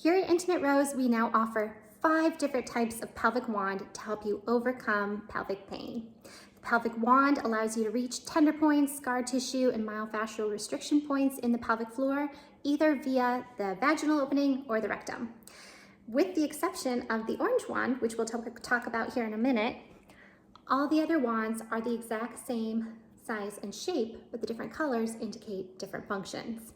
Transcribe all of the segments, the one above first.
Here at Intimate Rose, we now offer 5 different types of pelvic wand to help you overcome pelvic pain. The pelvic wand allows you to reach tender points, scar tissue, and myofascial restriction points in the pelvic floor, either via the vaginal opening or the rectum. With the exception of the orange wand, which we'll talk about here in a minute, all the other wands are the exact same size and shape, but the different colors indicate different functions.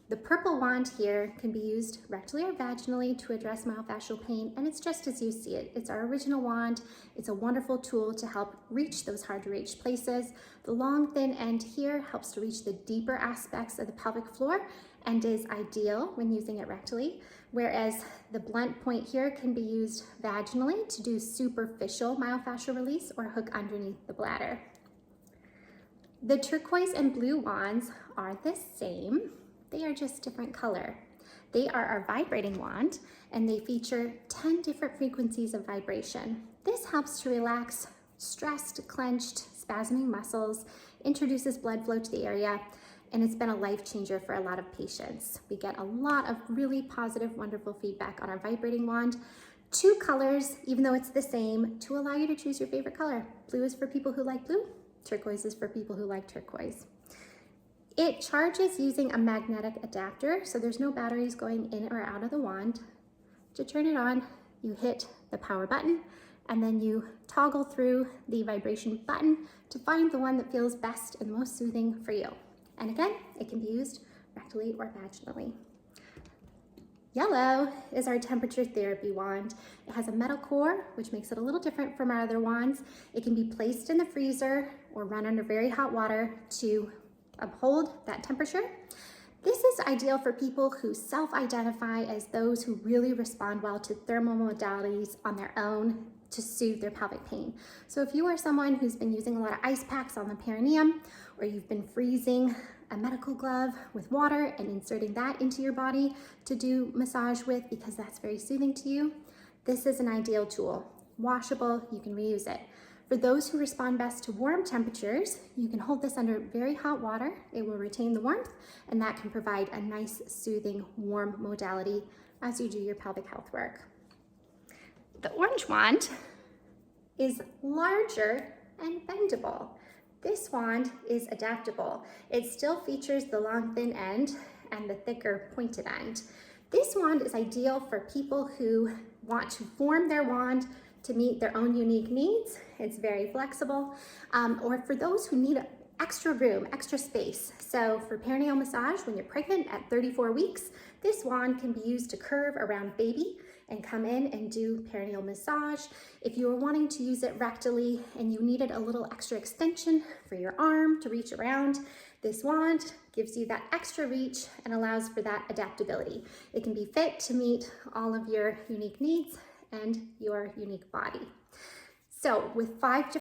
The purple wand here can be used rectally or vaginally to address myofascial pain, and it's just as you see it. It's our original wand. It's a wonderful tool to help reach those hard to reach places. The long thin end here helps to reach the deeper aspects of the pelvic floor and is ideal when using it rectally, whereas the blunt point here can be used vaginally to do superficial myofascial release or hook underneath the bladder. The turquoise and blue wands are the same. They are just different color. They are our vibrating wand, and they feature 10 different frequencies of vibration. This helps to relax stressed, clenched, spasming muscles, introduces blood flow to the area, and it's been a life changer for a lot of patients. We get a lot of really positive, wonderful feedback on our vibrating wand. 2 colors, even though it's the same, to allow you to choose your favorite color. Blue is for people who like blue, turquoise is for people who like turquoise. It charges using a magnetic adapter, so there's no batteries going in or out of the wand. To turn it on, you hit the power button, and then you toggle through the vibration button to find the one that feels best and most soothing for you. And again, it can be used rectally or vaginally. Yellow is our temperature therapy wand. It has a metal core, which makes it a little different from our other wands. It can be placed in the freezer or run under very hot water to uphold that temperature. This is ideal for people who self-identify as those who really respond well to thermal modalities on their own to soothe their pelvic pain. So if you are someone who's been using a lot of ice packs on the perineum, or you've been freezing a medical glove with water and inserting that into your body to do massage with because that's very soothing to you, this is an ideal tool. Washable, you can reuse it. For those who respond best to warm temperatures, you can hold this under very hot water. It will retain the warmth, and that can provide a nice, soothing, warm modality as you do your pelvic health work. The orange wand is larger and bendable. This wand is adaptable. It still features the long, thin end and the thicker, pointed end. This wand is ideal for people who want to form their wand to meet their own unique needs. It's very flexible, or for those who need extra room, extra space. So for perineal massage, when you're pregnant at 34 weeks, this wand can be used to curve around baby and come in and do perineal massage. If you were wanting to use it rectally and you needed a little extra extension for your arm to reach around, this wand gives you that extra reach and allows for that adaptability. It can be fit to meet all of your unique needs and your unique body. So with 5 different